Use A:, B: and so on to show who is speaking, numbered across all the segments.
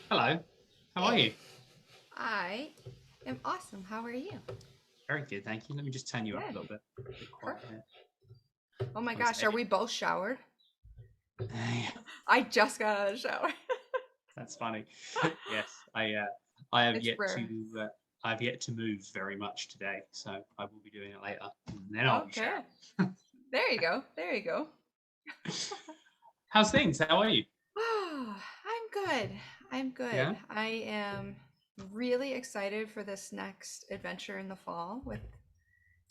A: Hello, how are you?
B: I am awesome. How are you?
A: Very good, thank you. Let me just turn you up a
B: Good.
A: little bit. A bit quiet here.
B: Oh my
A: One
B: gosh, are
A: sec.
B: we both showered?
A: Yeah,
B: I just got out of the shower.
A: that's funny. Yes, I have
B: It's
A: yet
B: rare.
A: to I've yet to move very much today, so I will be doing it later, and then I'll be
B: Okay.
A: showering.
B: There you go. There you go.
A: How's things? How are you?
B: Oh, I'm good. I'm good.
A: Yeah,
B: I am really excited for this next adventure in the fall with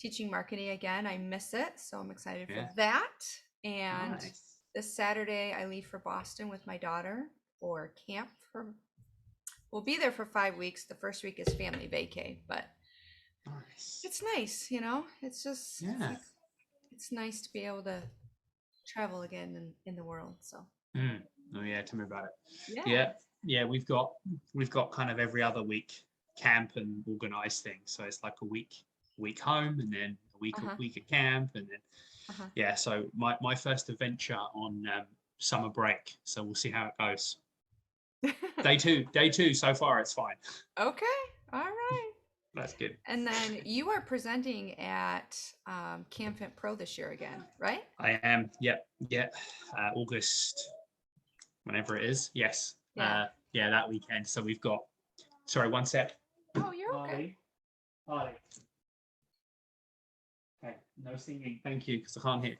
B: teaching marketing again. I miss it, so I'm excited for
A: yeah,
B: that. And
A: nice,
B: this Saturday, I leave for Boston with my daughter for camp. We'll be there for 5 weeks. The first week is family vacay, but
A: nice.
B: it's nice, It's just
A: Yeah.
B: it's nice to be able to travel again in the world. So
A: Mm. Oh yeah, tell me about it.
B: yeah.
A: Yeah, yeah. We've got kind of every other week camp and organized things. So it's like a week home, and then a week
B: Uh-huh.
A: week at camp, and then
B: Uh-huh.
A: yeah. So my first adventure on summer break. So we'll see how it goes. Day two. So far, it's fine.
B: Okay. All right.
A: That's good.
B: And then you are presenting at CamFit Pro this year again, right?
A: I am. Yep. Yep. August, whenever it is. Yes.
B: Yeah.
A: Yeah, that weekend. So we've got. Sorry, one sec.
B: Oh, you're okay.
A: Harley. Harley. Okay, no singing. Thank you, because I can't hear.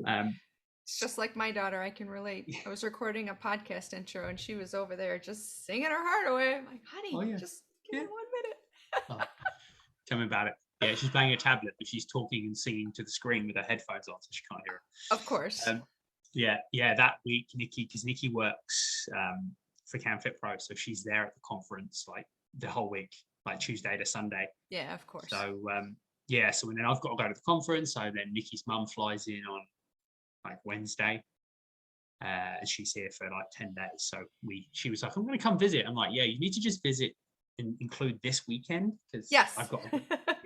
A: Um,
B: It's just like my daughter. I can relate. I was recording a podcast intro and she was over there just singing her heart away. I'm like,
A: oh
B: honey,
A: yeah,
B: just give me
A: yeah.
B: 1 minute.
A: Oh, tell me about it. Yeah, she's playing a tablet, but she's talking and singing to the screen with her headphones on, so she can't hear
B: Of
A: it.
B: course.
A: Yeah. That week, because Nikki works for CamFit Pro, so she's there at the conference like the whole week, like Tuesday to Sunday.
B: Yeah, of course.
A: So yeah, so then I've got to go to the conference. So then Nikki's mum flies in on like Wednesday, and she's here for like 10 days. So she was like, I'm going to come visit. I'm like, yeah, you need to just visit and include this weekend because
B: Yes.
A: I've got,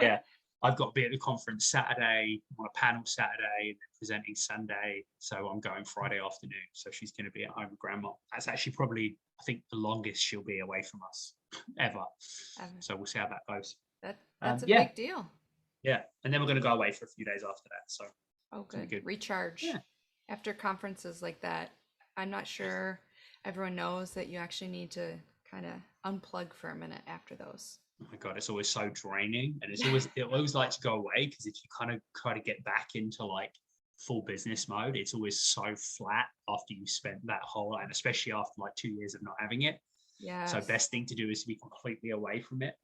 A: yeah. I've got to be at the conference Saturday, on a panel Saturday, and then presenting Sunday. So I'm going Friday afternoon. So she's going to be at home with grandma. That's actually probably, I think, the longest she'll be away from us ever. So we'll see how that goes.
B: That's a big deal.
A: Yeah. And then we're going to go away for a few days after that. So
B: good. Recharge. Yeah. After conferences like that, I'm not sure everyone knows that you actually need to kind of unplug for a minute after those.
A: Oh my God, it's always so draining. And it always like to go away, because if you kind of try to get back into like full business mode, it's always so flat after you spent that whole, and especially after like 2 years of not having it.
B: Yeah.
A: So best thing to do is to be completely away from it.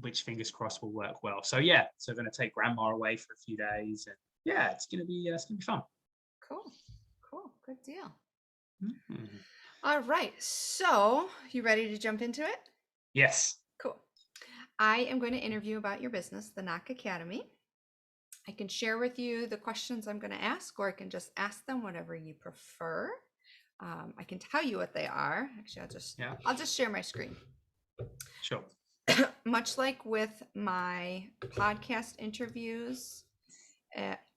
A: Which fingers crossed will work well. So yeah, so we're going to take grandma away for a few days, and yeah, it's going to be fun.
B: Cool. Good deal.
A: Mm-hmm.
B: All right. So you ready to jump into it?
A: Yes.
B: Cool. I am going to interview about your business, the Nock Academy. I can share with you the questions I'm going to ask, or I can just ask them, whatever you prefer. I can tell you what they are. Actually, I'll just share my screen.
A: Sure.
B: Much like with my podcast interviews,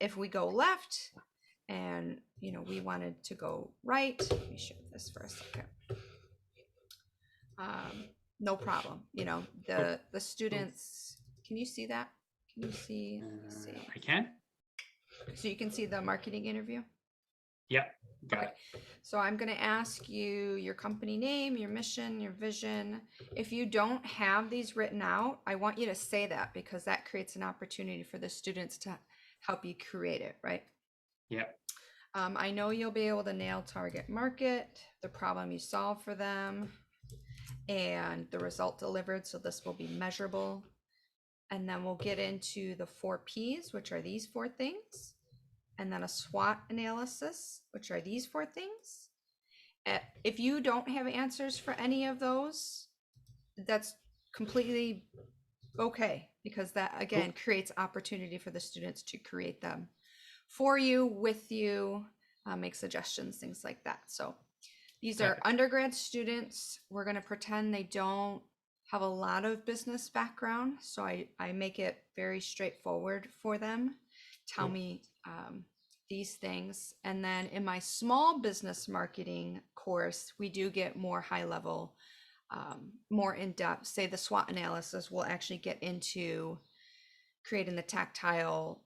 B: if we go left and we wanted to go right, let me share this for a second. No problem. The students, can you see that? Can you see?
A: I can.
B: So you can see the marketing interview?
A: Yep. Got it.
B: So I'm going to ask you your company name, your mission, your vision. If you don't have these written out, I want you to say that, because that creates an opportunity for the students to help you create it, right?
A: Yep.
B: I know you'll be able to nail target market, the problem you solve for them, and the result delivered. So this will be measurable. And then we'll get into the 4 Ps, which are these 4 things. And then a SWOT analysis, which are these 4 things. If you don't have answers for any of those, that's completely okay, because that, again, creates opportunity for the students to create them for you, with you, make suggestions, things like that. So these are undergrad students. We're going to pretend they don't have a lot of business background. So I make it very straightforward for them. Tell me these things. And then in my small business marketing course, we do get more high level, more in depth. Say the SWOT analysis will actually get into creating the tactile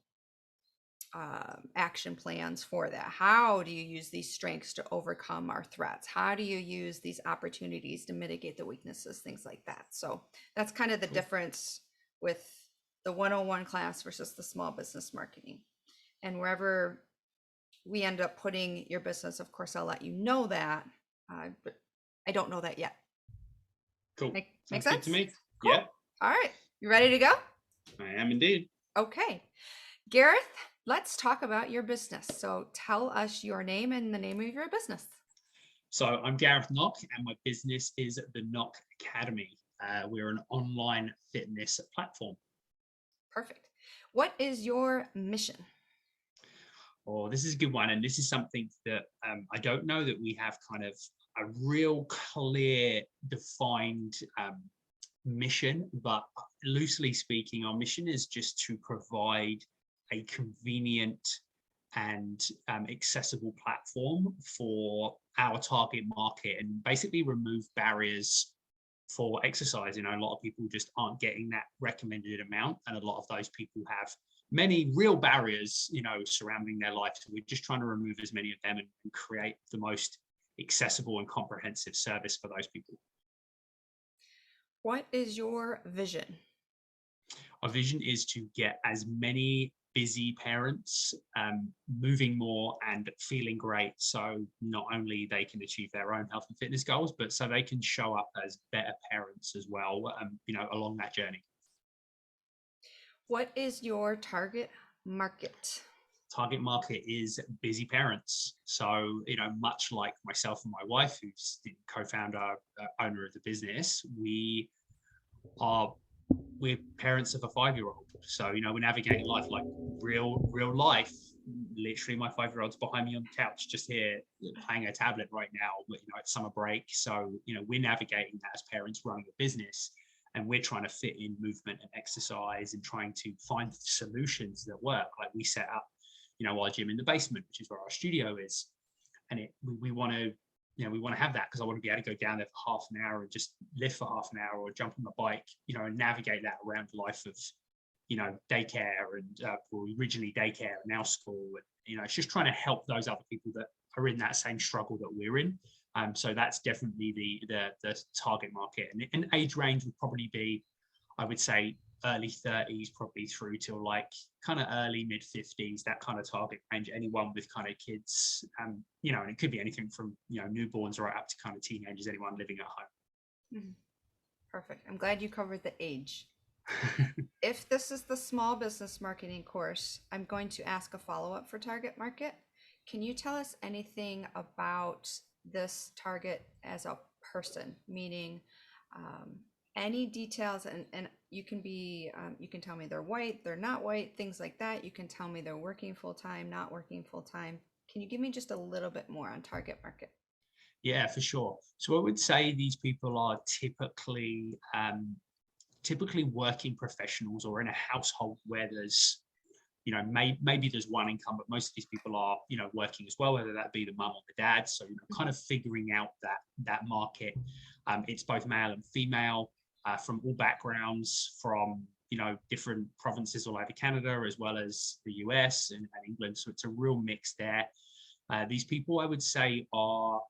B: action plans for that. How do you use these strengths to overcome our threats? How do you use these opportunities to mitigate the weaknesses, things like that. So that's kind of the difference with the 101 class versus the small business marketing. And wherever we end up putting your business, of course, I'll let you know that, but I don't know that yet.
A: Cool.
B: Make
A: sense?
B: Good
A: to me.
B: Cool.
A: Yeah.
B: All right. You ready to go?
A: I am indeed.
B: Okay. Gareth, let's talk about your business. So tell us your name and the name of your business.
A: So I'm Gareth Nock, and my business is the Nock Academy. We're an online fitness platform.
B: Perfect. What is your mission?
A: Oh, this is a good one. And this is something that I don't know that we have kind of a real clear, defined mission, but loosely speaking, our mission is just to provide a convenient and accessible platform for our target market, and basically remove barriers for exercise. A lot of people just aren't getting that recommended amount, and a lot of those people have many real barriers, surrounding their life. So we're just trying to remove as many of them and create the most accessible and comprehensive service for those people.
B: What is your vision?
A: Our vision is to get as many busy parents moving more and feeling great, so not only they can achieve their own health and fitness goals, but so they can show up as better parents as well, along that journey.
B: What is your target market?
A: Target market is busy parents. So, much like myself and my wife, who's the co-founder, owner of the business, we're parents of a 5-year-old. So, we're navigating life like real life. Literally, my 5-year-old's behind me on the couch, just here playing a tablet right now. It's summer break. So, we're navigating that as parents running a business. and we're trying to fit in movement and exercise and trying to find solutions that work. Like we set up, our gym in the basement, which is where our studio is, and we want to, we want to have that because I want to be able to go down there for half an hour and just lift for half an hour or jump on the bike, and navigate that around life of, daycare and originally daycare and now school. And, it's just trying to help those other people that are in that same struggle that we're in. So that's definitely the target market, and age range would probably be, I would say, early 30s probably through till like kind of early mid 50s, that kind of target range. Anyone with kind of kids, and it could be anything from newborns right up to kind of teenagers, anyone living at home.
B: Mm-hmm. Perfect. I'm glad you covered the age. If this is the small business marketing course, I'm going to ask a follow-up for target market. Can you tell us anything about this target as a person, meaning any details, and you can be you can tell me they're white, they're not white, things like that. You can tell me they're working full-time, not working full-time. Can you give me just a little bit more on target market?
A: Yeah, for sure. So I would say these people are typically working professionals or in a household where there's, maybe there's one income, but most of these people are, working as well, whether that be the mum or the dad. So, kind of figuring out that market. It's both male and female, from all backgrounds, from, different provinces all over Canada, as well as the US and England. So it's a real mix there. These people, I would say, are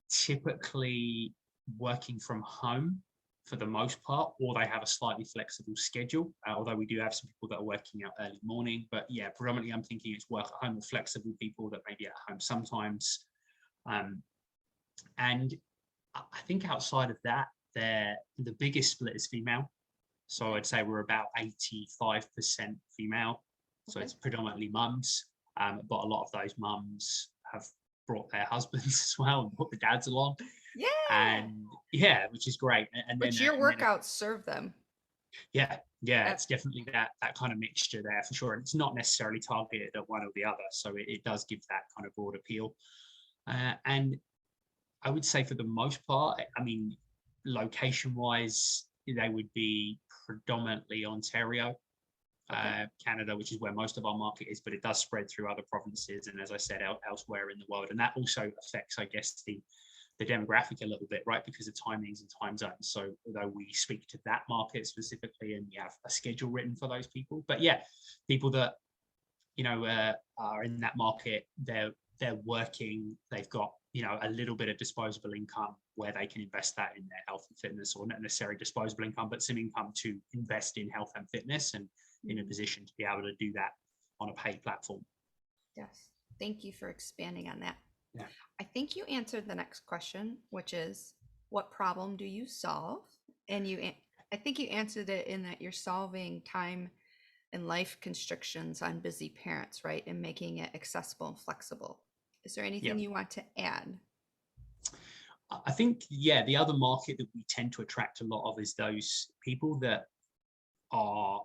A: typically working from home for the most part, or they have a slightly flexible schedule, although we do have some people that are working out early morning. But yeah, predominantly I'm thinking it's work at home or flexible people that may be at home sometimes. And I think outside of that, the biggest split is female. So I'd say we're about 85% female. So it's predominantly mums, but a lot of those mums have brought their husbands as well and put the dads along.
B: Yeah.
A: And yeah, which is great. And
B: but
A: then
B: your workouts serve them.
A: Yeah, it's definitely that kind of mixture there for sure. And it's not necessarily targeted at one or the other, so it does give that kind of broad appeal. And I would say for the most part, I mean, location-wise, they would be predominantly Ontario, Canada, which is where most of our market is, but it does spread through other provinces and, as I said, elsewhere in the world. And that also affects, I guess, the demographic a little bit, right? Because of timings and time zones. So although we speak to that market specifically and we have a schedule written for those people, but yeah, people that, are in that market, they're working, they've got, a little bit of disposable income where they can invest that in their health and fitness, or not necessarily disposable income, but some income to invest in health and fitness, and in a position to be able to do that on a paid platform.
B: Yes. Thank you for expanding on that.
A: Yeah.
B: I think you answered the next question, which is, what problem do you solve? And I think you answered it in that you're solving time and life constrictions on busy parents, right? And making it accessible and flexible. Is there anything you want to add?
A: I think, the other market that we tend to attract a lot of is those people that are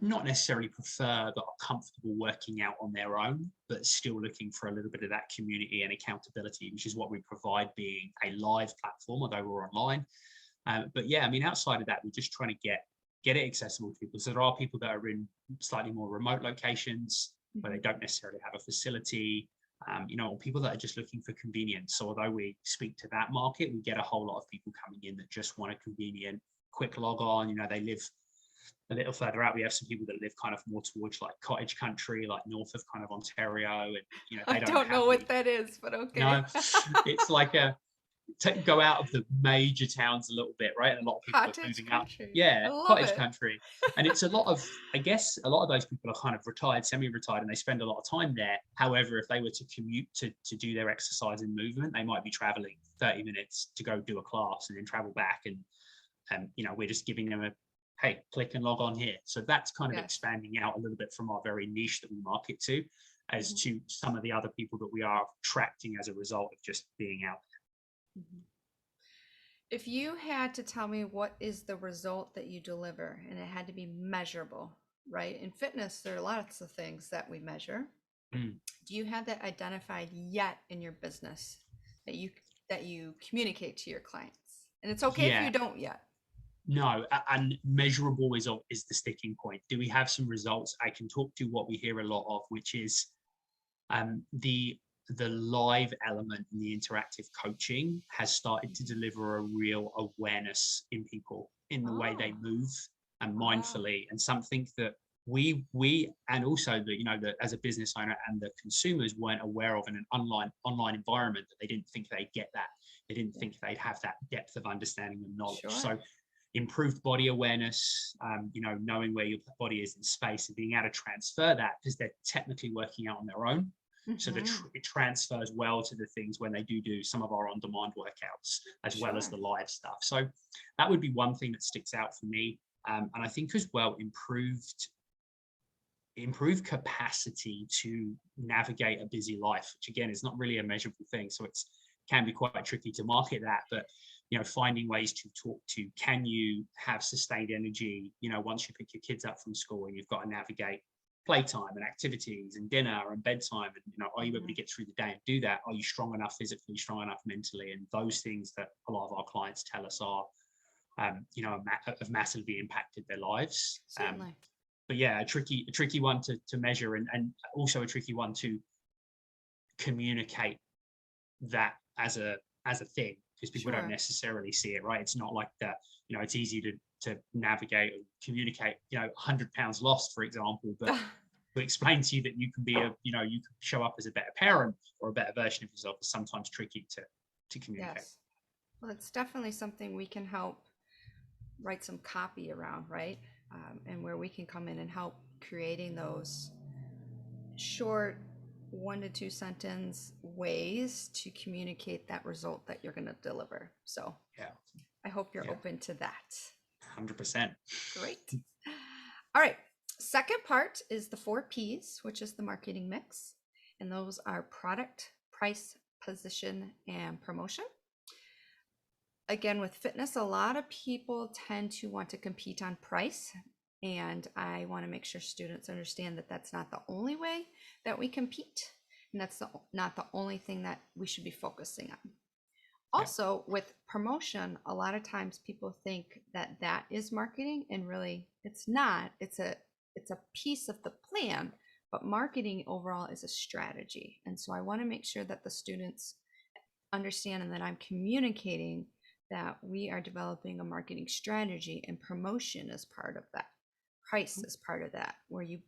A: not necessarily prefer, but are comfortable working out on their own, but still looking for a little bit of that community and accountability, which is what we provide, being a live platform, although we're online. But yeah, I mean, outside of that, we're just trying to get it accessible to people. So there are people that are in slightly more remote locations where they don't necessarily have a facility, or people that are just looking for convenience. So although we speak to that market, we get a whole lot of people coming in that just want a convenient, quick log on. They live a little further out. We have some people that live kind of more towards like cottage country, like north of kind of Ontario, and
B: they don't know what that is, but okay.
A: No, it's like go out of the major towns a little bit, right? And a lot of people
B: cottage
A: are moving
B: country.
A: up. Yeah, cottage country. And it's a lot of those people are kind of retired, semi-retired, and they spend a lot of time there. However, if they were to commute to do their exercise and movement, they might be traveling 30 minutes to go do a class and then travel back. And we're just giving them hey, click and log on here. So that's kind of expanding out a little bit from our very niche that we market to, as to some of the other people that we are attracting as a result of just being out there.
B: If you had to tell me what is the result that you deliver, and it had to be measurable, right? In fitness, there are lots of things that we measure. Do you have that identified yet in your business that you communicate to your clients And it's okay if
A: Yeah,
B: you don't yet.
A: no, and measurable is the sticking point. Do we have some results? I can talk to what we hear a lot of, which is the live element in the interactive coaching has started to deliver a real awareness in people in the way they
B: Oh,
A: move and
B: wow.
A: mindfully, and something that we and also the that as a business owner and the consumers weren't aware of in an online environment, that they didn't think they'd get that, they didn't
B: Yeah,
A: think they'd have that depth of understanding and knowledge.
B: sure.
A: So improved body awareness, knowing where your body is in space and being able to transfer that, because they're technically working out on their own. So
B: Hmm.
A: it transfers well to the things when they do some of our on-demand workouts, as well as
B: Sure.
A: the live stuff. So that would be one thing that sticks out for me. And I think as well, improved capacity to navigate a busy life, which again is not really a measurable thing. So it's can be quite tricky to market that, but finding ways to talk to, can you have sustained energy, once you pick your kids up from school and you've got to navigate playtime and activities and dinner and bedtime, and are you able to
B: Hmm.
A: get through the day and do that? Are you strong enough physically, strong enough mentally? And those things that a lot of our clients tell us are have massively impacted their lives.
B: Certainly.
A: But yeah, a tricky one to measure, and also a tricky one to communicate that as a thing, because people don't
B: Sure.
A: necessarily see it, right? It's not like that. It's easy to navigate and communicate 100 pounds lost, for example, but to explain to you that you can be you can show up as a better parent or a better version of yourself is sometimes tricky to communicate.
B: Yes. Well, it's definitely something we can help write some copy around, right? And where we can come in and help creating those short 1 to 2 sentence ways to communicate that result that you're going to deliver. So
A: Yeah,
B: I hope you're
A: yeah,
B: open to that.
A: 100%.
B: Great. All right. Second part is the 4 P's, which is the marketing mix. And those are product, price, position, and promotion. Again, with fitness, a lot of people tend to want to compete on price. And I want to make sure students understand that that's not the only way that we compete. And that's not the only thing that we should be focusing on.
A: Yeah,
B: Also, with promotion, a lot of times people think that that is marketing, and really it's not. It's a piece of the plan, but marketing overall is a strategy. And so I want to make sure that the students understand and that I'm communicating that we are developing a marketing strategy, and promotion is part of that. Price is part of that, where you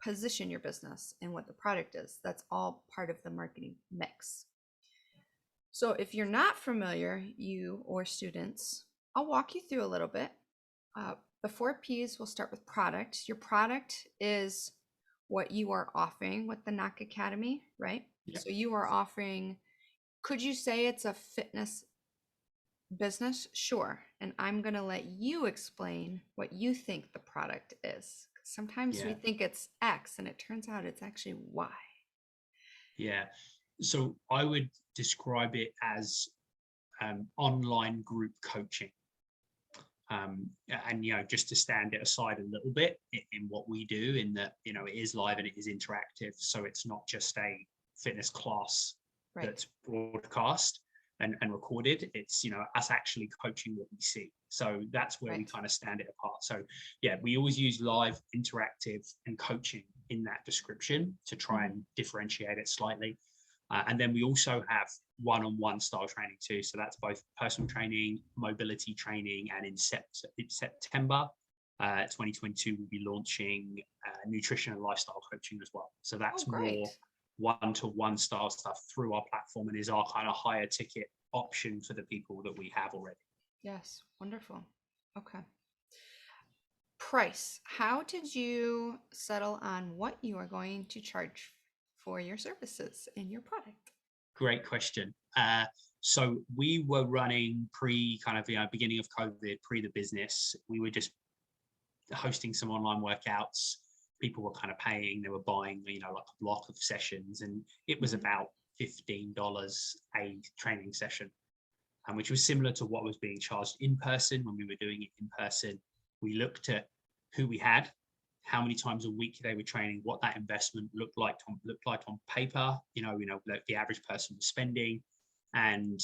B: position your business and what the product is. That's all part of the marketing mix. So if you're not familiar, you or students, I'll walk you through a little bit. The 4 P's, will start with product. Your product is what you are offering with the Nock Academy, right?
A: yeah,
B: So you are offering, could you say it's a fitness business? Sure. And I'm going to let you explain what you think the product is. Sometimes we
A: yeah,
B: think it's X and it turns out it's actually Y.
A: yeah. So I would describe it as online group coaching. And just to stand it aside a little bit in what we do, in that it is live and it is interactive, so it's not just a fitness class
B: Right.
A: that's broadcast and recorded. It's us actually coaching what we see, so that's where we
B: Right.
A: kind of stand it apart. So yeah, we always use live, interactive, and coaching in that description to try
B: Mhm.
A: and differentiate it slightly. And then we also have one-on-one style training too. So that's both personal training, mobility training, and in September 2022, we'll be launching nutrition and lifestyle coaching as well. So
B: Oh,
A: that's more
B: great.
A: one-to-one style stuff through our platform, and is our kind of higher ticket option for the people that we have already.
B: Yes. Wonderful. Okay. Price. How did you settle on what you are going to charge for your services and your product?
A: Great question. So we were running pre kind of beginning of COVID, pre the business. We were just hosting some online workouts. People were kind of paying, they were buying, like a block of sessions, and it was
B: Mhm.
A: about $15 a training session, and which was similar to what was being charged in person when we were doing it in person. We looked at who we had, how many times a week they were training, what that investment looked like on paper, like the average person was spending, and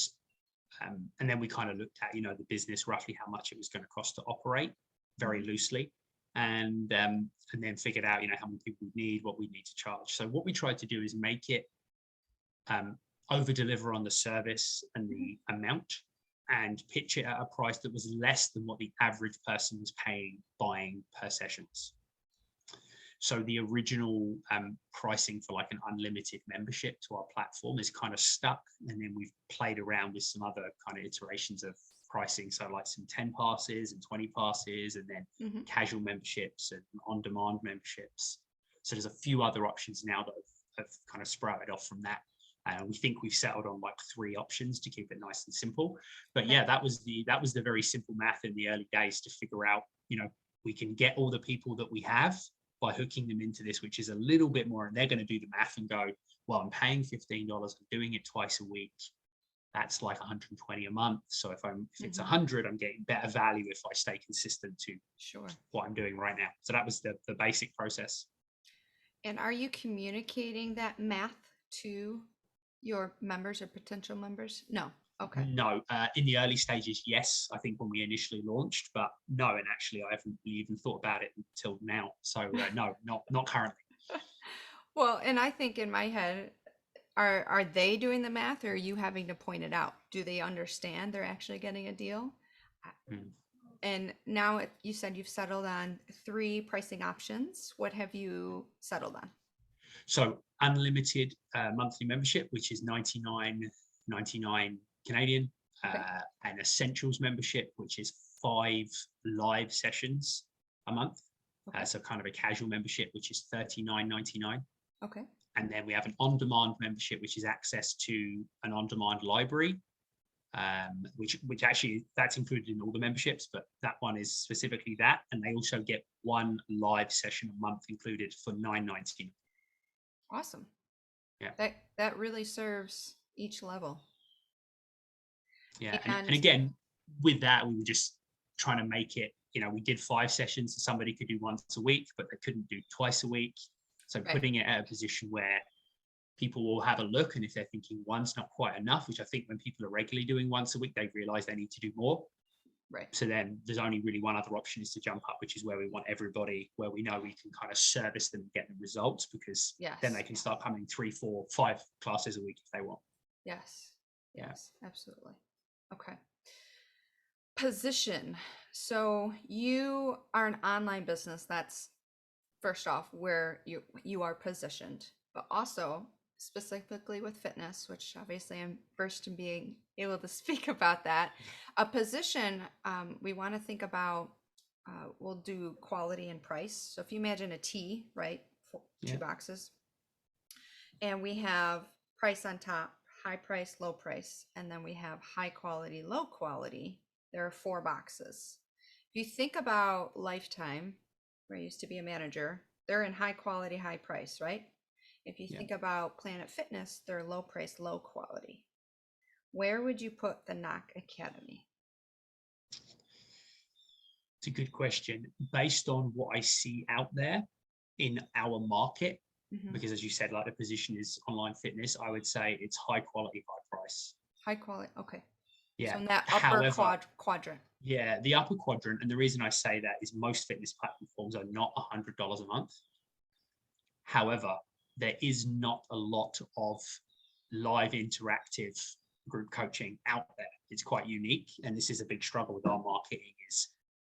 A: And then we kind of looked at, the business, roughly how much it was going to cost to operate, very loosely, and then figured out, how many people we need, what we need to charge. So what we tried to do is make it over deliver on the service and the amount, and pitch it at a price that was less than what the average person was buying per sessions. So the original pricing for like an unlimited membership to our platform is kind of stuck. And then we've played around with some other kind of iterations of pricing. So like some 10 passes and 20 passes, and then casual memberships and on-demand memberships. So there's a few other options now that have kind of sprouted off from that. We think we've settled on like 3 options to keep it nice and simple. But yeah, that was the very simple math in the early days to figure out, we can get all the people that we have by hooking them into this, which is a little bit more, and they're going to do the math and go, well, I'm paying $15, I'm doing it twice a week. That's like 120 a month. So if it's 100, I'm getting better value if I stay consistent to what I'm doing right now. So that was the basic process.
B: And are you communicating that math to your members or potential members? No. Okay.
A: No, in the early stages, yes, I think when we initially launched, but no, and actually I haven't even thought about it until now. So no, not currently.
B: Well, and I think in my head, are they doing the math, or are you having to point it out? Do they understand they're actually getting a deal? And now you said you've settled on 3 pricing options. What have you settled on?
A: So unlimited monthly membership, which is $99.99 Canadian, and essentials membership, which is 5 live sessions a month. So kind of a casual membership, which is $39.99.
B: Okay.
A: And then we have an on-demand membership, which is access to an on-demand library, which actually that's included in all the memberships, but that one is specifically that. And they also get 1 live session a month included for $9.99.
B: Awesome.
A: Yeah.
B: That really serves each level.
A: Yeah. And again, with that, we were just trying to make it, we did 5 sessions, so somebody could do once a week, but they couldn't do twice a week. So putting it at a position where people will have a look, and if they're thinking one's not quite enough, which I think when people are regularly doing once a week, they realize they need to do more.
B: Right.
A: So then there's only really one other option, is to jump up, which is where we want everybody, where we know we can kind of service them and get the results, because then they can start coming 3, 4, 5 classes a week if they want.
B: Yes, absolutely. Okay. Position. So you are an online business. That's first off where you are positioned, but also specifically with fitness, which obviously I'm versed in being able to speak about that. A position, we want to think about, we'll do quality and price. So if you imagine a T, right, 2 boxes, and we have price on top, high price, low price, and then we have high quality, low quality. There are 4 boxes. If you think about Lifetime, where I used to be a manager, they're in high quality, high price, right? If you think about Planet Fitness, they're low price, low quality. Where would you put the Nock Academy?
A: It's a good question. Based on what I see out there in our market, because as you said, like the position is online fitness, I would say it's high quality, high price.
B: High quality, okay.
A: Yeah.
B: So in that upper quadrant.
A: Yeah, the upper quadrant. And the reason I say that is most fitness platforms are not $100 a month. However, there is not a lot of live interactive group coaching out there. It's quite unique. And this is a big struggle with our marketing, is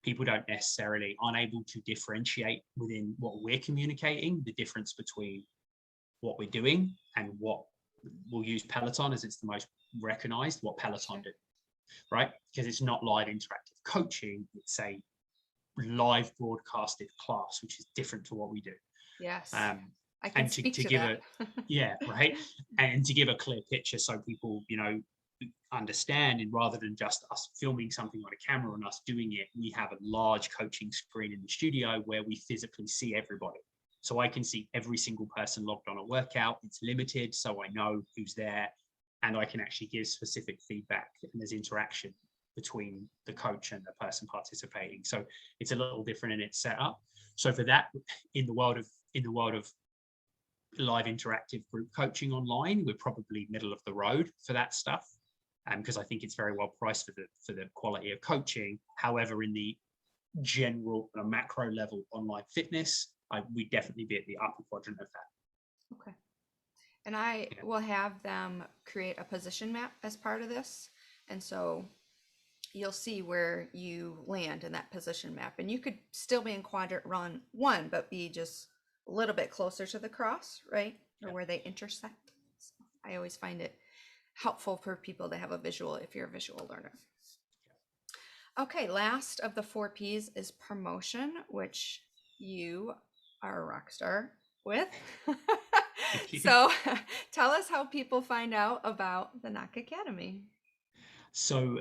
A: people aren't able to differentiate within what we're communicating, the difference between what we're doing and what we'll use Peloton as it's the most recognized, what Peloton do, right? Because it's not live interactive coaching. It's a live broadcasted class, which is different to what we do.
B: Yes. I can speak to
A: give
B: that.
A: Right. And to give a clear picture so people, understand, and rather than just us filming something on a camera and us doing it, we have a large coaching screen in the studio where we physically see everybody. So I can see every single person logged on a workout. It's limited, so I know who's there, and I can actually give specific feedback, and there's interaction between the coach and the person participating. So it's a little different in its setup. So for that, in the world of live interactive group coaching online, we're probably middle of the road for that stuff. because I think it's very well priced for the quality of coaching. However, in the general macro level online fitness, we'd definitely be at the upper quadrant of that.
B: Okay. And I will have them create a position map as part of this. And so you'll see where you land in that position map. And you could still be in quadrant run 1, but be just a little bit closer to the cross, right? Or where they intersect. So I always find it helpful for people to have a visual if you're a visual learner. Okay, last of the 4 P's is promotion, which you are a rock star with. So tell us how people find out about the Nock Academy.
A: So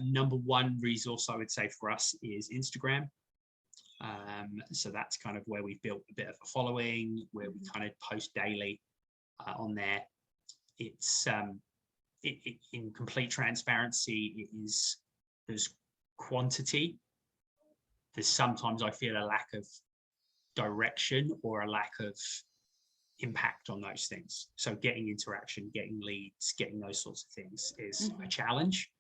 A: number 1 resource I would say for us is Instagram. So that's kind of where we've built a bit of a following, where we kind of post daily on there. It's in complete transparency, there's quantity. There's sometimes I feel a lack of direction or a lack of impact on those things. So getting interaction, getting leads, getting those sorts of things is a challenge.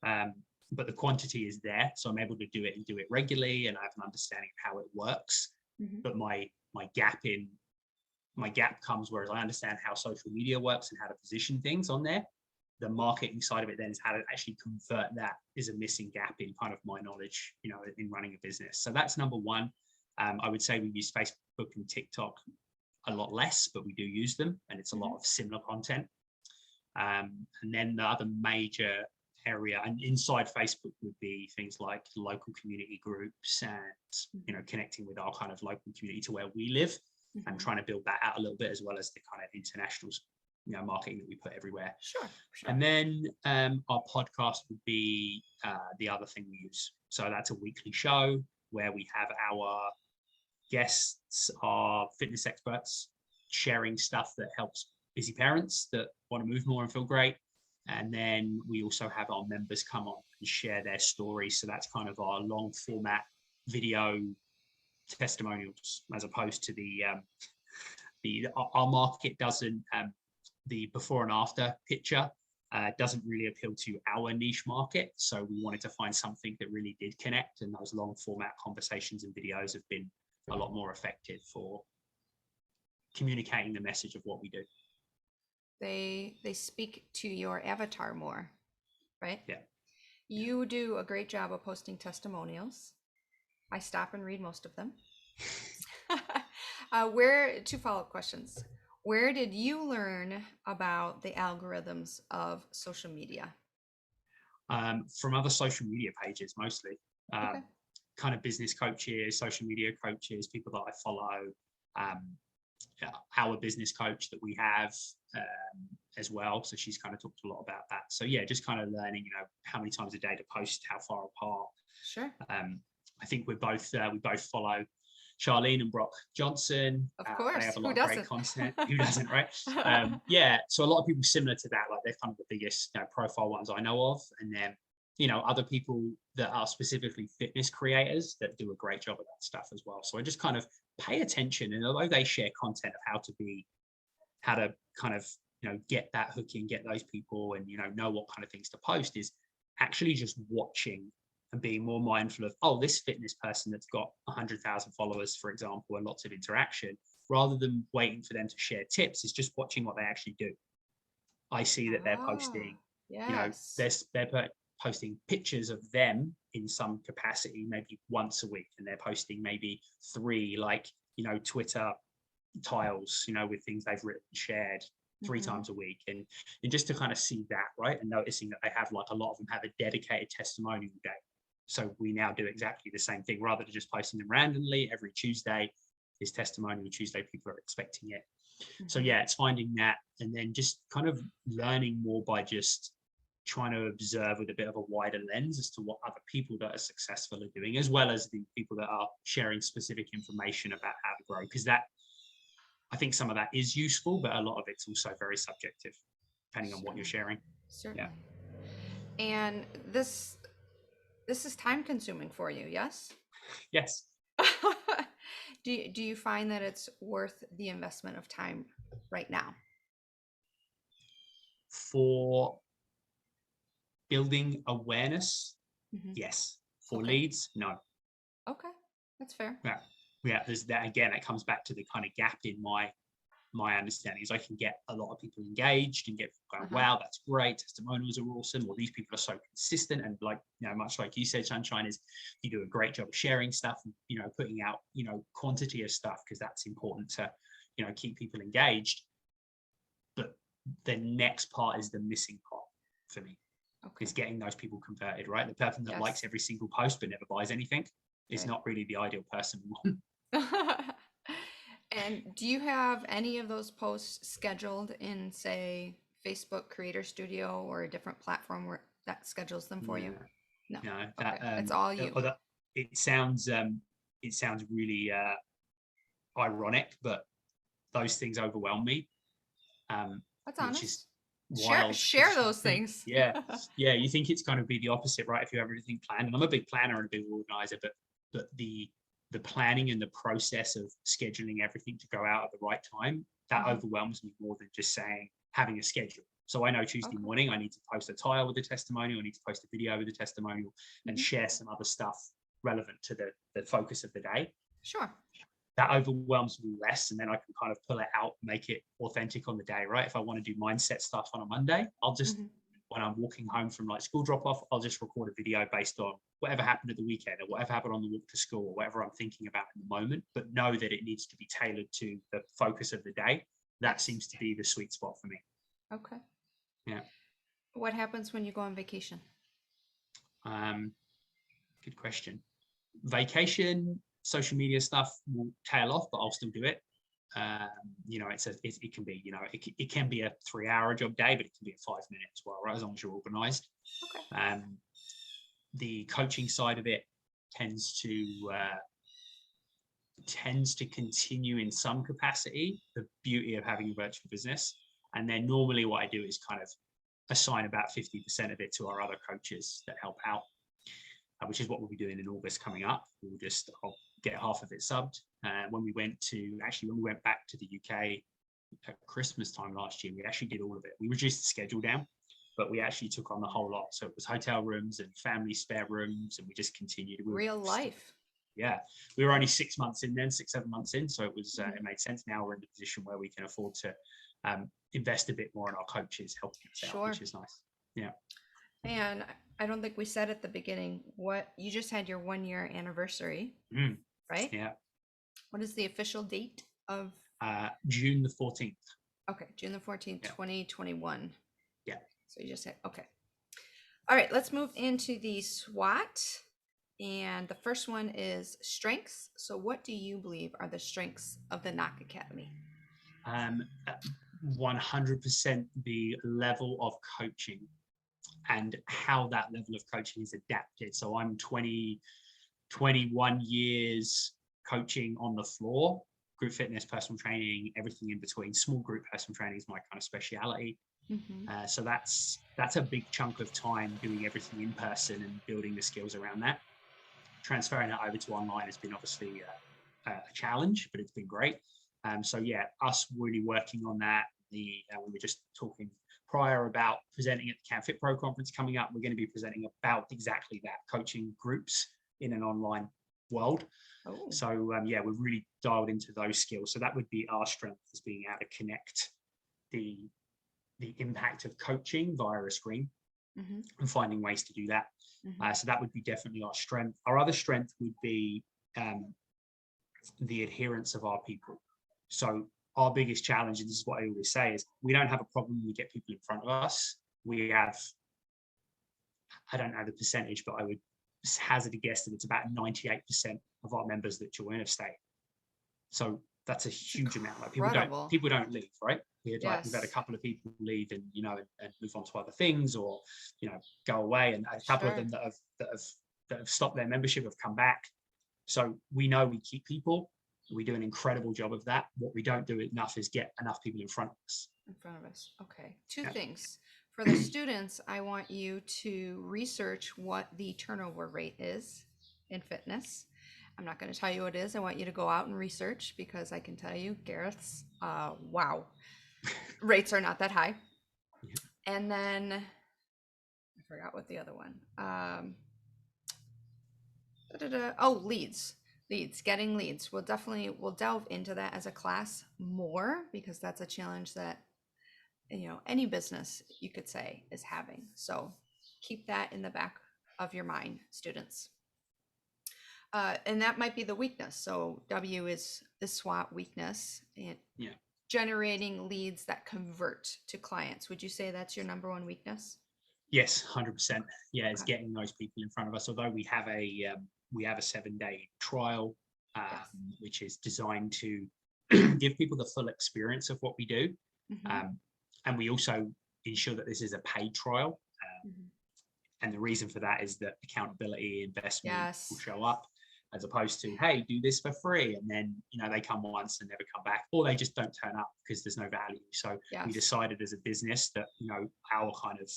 A: But the quantity is there, so I'm able to do it and do it regularly, and I have an understanding of how it works. But my gap comes whereas I understand how social media works and how to position things on there. The marketing side of it then is how to actually convert that is a missing gap in kind of my knowledge, in running a business. So that's number 1. I would say we use Facebook and TikTok a lot less, but we do use them, and it's a lot of similar content. And then the other major area and inside Facebook would be things like local community groups and connecting with our kind of local community to where we live and trying to build that out a little bit, as well as the kind of international marketing that we put everywhere.
B: Sure.
A: And then our podcast would be the other thing we use. So that's a weekly show where we have our guests are fitness experts sharing stuff that helps busy parents that want to move more and feel great. And then we also have our members come on and share their stories. So that's kind of our long format video testimonials, as opposed to our market doesn't, the before and after picture doesn't really appeal to our niche market. So we wanted to find something that really did connect, and those long format conversations and videos have been a lot more effective for communicating the message of what we do.
B: They speak to your avatar more, right?
A: Yeah.
B: You do a great job of posting testimonials. I stop and read most of them. 2 follow-up questions. Where did you learn about the algorithms of social media?
A: From other social media pages, mostly.
B: Okay.
A: Kind of business coaches, social media coaches, people that I follow, our business coach that we have as well. So she's kind of talked a lot about that. So yeah, just kind of learning, how many times a day to post, how far apart.
B: Sure.
A: I think we both follow Charlene and Brock Johnson.
B: Of course.
A: They have a lot of great content. Who doesn't, right? So a lot of people similar to that, like they're kind of the biggest profile ones I know of. And then, other people that are specifically fitness creators that do a great job of that stuff as well. So I just kind of pay attention. And although they share content of how to kind of, get that hook in, get those people and, know what kind of things to post, is actually just watching and being more mindful of, this fitness person that's got 100,000 followers, for example, and lots of interaction, rather than waiting for them to share tips, is just watching what they actually do. I see that they're posting, they're posting pictures of them in some capacity, maybe once a week, and they're posting maybe 3 Twitter tiles, with things they've written, shared 3 times a week, and just to kind of see that, right, and noticing that they have a lot of them have a dedicated testimonial day. So we now do exactly the same thing, rather than just posting them randomly. Every Tuesday is Testimonial Tuesday. People are expecting it. So yeah, it's finding that, and then just kind of learning more by just trying to observe with a bit of a wider lens as to what other people that are successful are doing, as well as the people that are sharing specific information about how to grow. Because that, I think some of that is useful, but a lot of it's also very subjective, depending on what you're sharing.
B: Certainly. Yeah. And this is time consuming for you, yes?
A: Yes.
B: Do you find that it's worth the investment of time right now?
A: For building awareness,
B: Mhm.
A: yes. For
B: Okay.
A: leads, no.
B: Okay. That's fair.
A: Yeah, there's that again. It comes back to the kind of gap in my understanding is I can get a lot of people engaged and get people going, wow, that's great. Testimonials are awesome. Or these people are so consistent. And like, much like you said, Sunshine, is you do a great job of sharing stuff and, putting out, quantity of stuff, because that's important to, keep people engaged. But the next part is the missing part for me, is getting those people converted, right? The person that likes every single post but never buys anything is not really the ideal person we want.
B: And do you have any of those posts scheduled in, say, Facebook Creator Studio or a different platform where that schedules them for you? No.
A: That
B: it's all you.
A: It sounds really ironic, but those things overwhelm me.
B: That's honest.
A: Which is wild.
B: Share those things.
A: Yeah. You think it's going to be the opposite, right? If you have everything planned, and I'm a big planner and a big organizer, but the planning and the process of scheduling everything to go out at the right time, that overwhelms me more than just having a schedule. So I know Tuesday morning I need to post a tile with a testimonial, I need to post a video with a testimonial, and share some other stuff relevant to the focus of the day.
B: Sure.
A: That overwhelms me less, and then I can kind of pull it out, make it authentic on the day, right? If I want to do mindset stuff on a Monday, I'll just when I'm walking home from like school drop off, I'll just record a video based on whatever happened at the weekend or whatever happened on the walk to school or whatever I'm thinking about in the moment, but know that it needs to be tailored to the focus of the day. That seems to be the sweet spot for me.
B: Okay.
A: Yeah.
B: What happens when you go on vacation?
A: Good question. Vacation, social media stuff will tail off, but I'll still do it. It can be, it can be a 3-hour job day, but it can be a 5-minute as well, right? As long as you're organized. Okay. The coaching side of it tends to continue in some capacity, the beauty of having a virtual business. And then normally what I do is kind of assign about 50% of it to our other coaches that help out, which is what we'll be doing in August coming up. I'll get half of it subbed. When we went back to the UK at Christmas time last year, we actually did all of it. We reduced the schedule down, but we actually took on the whole lot. So it was hotel rooms and family spare rooms, and we just continued.
B: Real life.
A: Yeah, we were only 6 months in then, 6-7 months in, so it was it made sense. Now we're in the position where we can afford to invest a bit more in our coaches, helping us out, which is nice. Yeah.
B: And I don't think we said at the beginning, what you just had your 1-year anniversary, right?
A: Yeah.
B: What is the official date of?
A: June the 14th.
B: Okay, June the 14th, 2021.
A: Yeah.
B: So you just said, okay. All right, let's move into the SWOT. And the first one is strengths. So what do you believe are the strengths of the Nock Academy?
A: 100% the level of coaching and how that level of coaching is adapted. So I'm 21 years coaching on the floor, group fitness, personal training, everything in between. Small group personal training is my kind of speciality. So that's a big chunk of time doing everything in person and building the skills around that. Transferring it over to online has been obviously a challenge, but it's been great. So yeah, us really working on that. We were just talking prior about presenting at the Can Fit Pro conference coming up. We're going to be presenting about exactly that, coaching groups in an online world. So yeah, we've really dialed into those skills. So that would be our strength, is being able to connect the impact of coaching via a screen and finding ways to do that. So that would be definitely our strength. Our other strength would be the adherence of our people. So our biggest challenge, and this is what I always say, is we don't have a problem when we get people in front of us. We have, I don't know the percentage, but I would hazard a guess that it's about 98% of our members that join have stayed. So that's a huge amount. Like people don't leave, right? We've had a couple of people leave and and move on to other things, or go away, and a couple of them that have stopped their membership have come back. So we know we keep people. We do an incredible job of that. What we don't do enough is get enough people in front of us.
B: Okay. Two things. For the students, I want you to research what the turnover rate is in fitness. I'm not going to tell you what it is. I want you to go out and research, because I can tell you Gareth's, rates are not that high. And then I forgot what the other one. Oh, leads, getting leads. We'll delve into that as a class more, because that's a challenge that, any business, you could say, is having. So keep that in the back of your mind, students. And that might be the weakness. So W is the SWOT weakness, and
A: Yeah.
B: generating leads that convert to clients. Would you say that's your number one weakness?
A: Yes, 100%. Yeah, it's
B: Okay.
A: getting those people in front of us. Although we have a 7-day trial,
B: Yes.
A: which is designed to give people the full experience of what we do,
B: Mhm.
A: and we also ensure that this is a paid trial.
B: Mhm.
A: And the reason for that is that accountability, investment will
B: Yes.
A: show up, as opposed to, hey, do this for free, and then they come once and never come back, or they just don't turn up because there's no value. So we
B: Yes.
A: decided as a business that our kind of